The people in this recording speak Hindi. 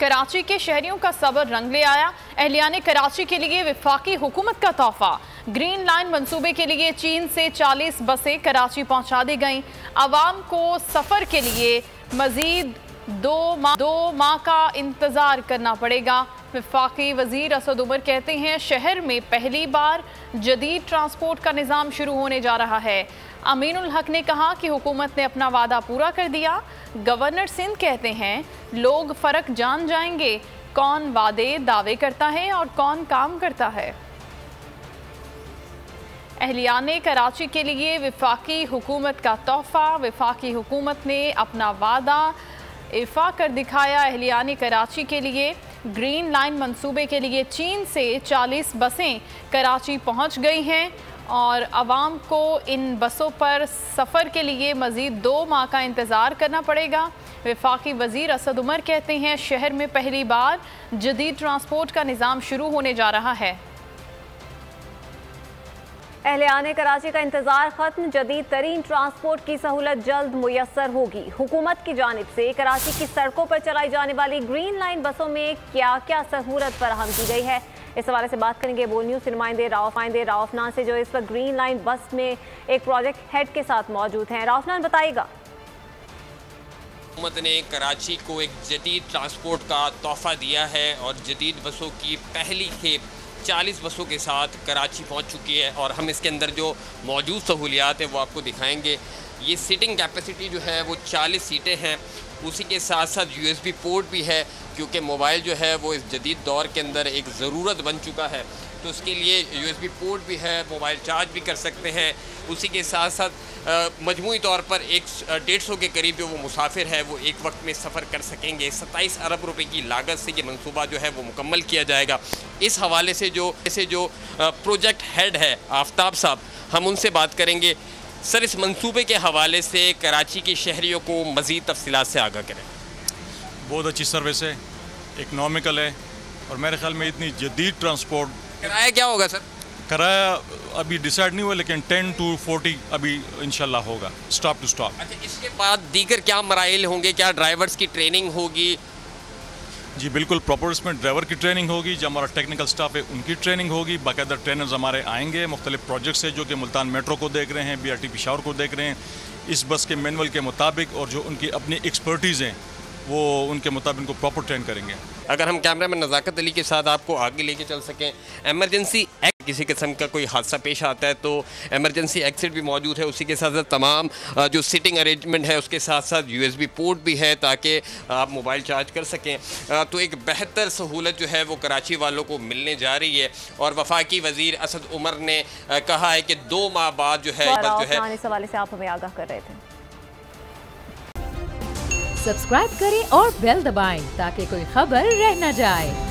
कराची के शहरियों का सब्र रंग ले आया। अहलियाने कराची के लिए वफाकी हुकूमत का तोहफा। ग्रीन लाइन मंसूबे के लिए चीन से 40 बसें कराची पहुंचा दी गईं। आवाम को सफ़र के लिए मजीद दो माह का इंतज़ार करना पड़ेगा। वफाकी वज़ीर असद उमर कहते हैं शहर में पहली बार जदीद ट्रांसपोर्ट का निज़ाम शुरू होने जा रहा है। अमीनुल हक ने कहा कि हुकूमत ने अपना वादा पूरा कर दिया। गवर्नर सिंध कहते हैं लोग फ़र्क जान जाएंगे कौन दावे करता है और कौन काम करता है। अहलियाने कराची के लिए वफाकी हुकूमत का तोहफा। वफाकी हुकूमत ने अपना वादा इफ़ा कर दिखाया। अहलियाने कराची के लिए ग्रीन लाइन मंसूबे के लिए चीन से 40 बसें कराची पहुंच गई हैं और आवाम को इन बसों पर सफ़र के लिए मज़ीद 2 माह का इंतज़ार करना पड़ेगा। वफाकी वज़ीर असद उमर कहते हैं शहर में पहली बार जदीद ट्रांसपोर्ट का निज़ाम शुरू होने जा रहा है। अहलियाने कराची का इंतजार खत्म। जदीद तरीन ट्रांसपोर्ट की सहूलत जल्द मुयस्सर होगी। हुकूमत की जानिब से कराची की सड़कों पर चलाई जाने वाली ग्रीन लाइन बसों में क्या क्या सहूलत फराहम की गई है, इस हवाले से बात करेंगे बोल न्यूज़ के नुमाइंदे रावफनान से, जो इस वक्त ग्रीन लाइन बस में एक प्रोजेक्ट हेड के साथ मौजूद हैं। रावफनान, बताइएगा। हुकूमत ने कराची को एक जदीद ट्रांसपोर्ट का तोहफा दिया है और जदीद बसों की पहली खेप 40 बसों के साथ कराची पहुंच चुकी है और हम इसके अंदर जो मौजूद सहूलियात है वो आपको दिखाएंगे। ये सीटिंग कैपेसिटी जो है वो 40 सीटें हैं। उसी के साथ साथ USB पोर्ट भी है, क्योंकि मोबाइल जो है वो इस जदीद दौर के अंदर एक ज़रूरत बन चुका है, तो उसके लिए USB पोर्ट भी है, मोबाइल चार्ज भी कर सकते हैं। उसी के साथ साथ मजमूई तौर पर 150 के करीब जो वो मुसाफिर है वो एक वक्त में सफ़र कर सकेंगे। 27 अरब रुपए की लागत से ये मंसूबा जो है वो मुकम्मल किया जाएगा। इस हवाले से जो प्रोजेक्ट हेड है आफ्ताब साहब, हम उनसे बात करेंगे। सर, इस मंसूबे के हवाले से कराची के शहरियों को मज़ीद तफसीलात से आगाह करें। बहुत अच्छी सर्विस है, इकनॉमिकल है और मेरे ख्याल में इतनी जदीद ट्रांसपोर्ट। किराया क्या होगा सर? किराया अभी डिसाइड नहीं हुआ, लेकिन 10 to 40 अभी इंशाल्लाह होगा, स्टॉप टू स्टॉप। अच्छा, इसके बाद दीगर क्या मराइल होंगे? क्या ड्राइवर्स की ट्रेनिंग होगी? जी बिल्कुल, प्रॉपर इसमें ड्राइवर की ट्रेनिंग होगी, जो हमारा टेक्निकल स्टाफ है उनकी ट्रेनिंग होगी। बाकायदा ट्रेनर्स हमारे आएंगे मुख्तलिफ प्रोजेक्ट्स है, जो कि मुल्तान मेट्रो को देख रहे हैं, BRT पेशावर को देख रहे हैं, इस बस के मैनुअल के मुताबिक, और जो उनकी अपनी एक्सपर्टीज़ हैं वो उनके मुताबिक उनको प्रॉपर ट्रेन करेंगे। अगर हम कैमरा में नज़ाकत अली के साथ आपको आगे लेके चल सकें, एमरजेंसी किसी किस्म का कोई हादसा पेश आता है तो एमरजेंसी एग्जिट भी मौजूद है। उसी के साथ साथ तमाम जो सीटिंग अरेंजमेंट है उसके साथ साथ USB पोर्ट भी है ताकि आप मोबाइल चार्ज कर सकें। तो एक बेहतर सहूलत जो है वो कराची वालों को मिलने जा रही है और वफाकी वज़ीर असद उमर ने कहा है कि 2 माह बाद जो है इस हवाले से आप हमें आगाह कर रहे थे। सब्सक्राइब करें और बेल दबाएं ताकि कोई खबर रह न जाए।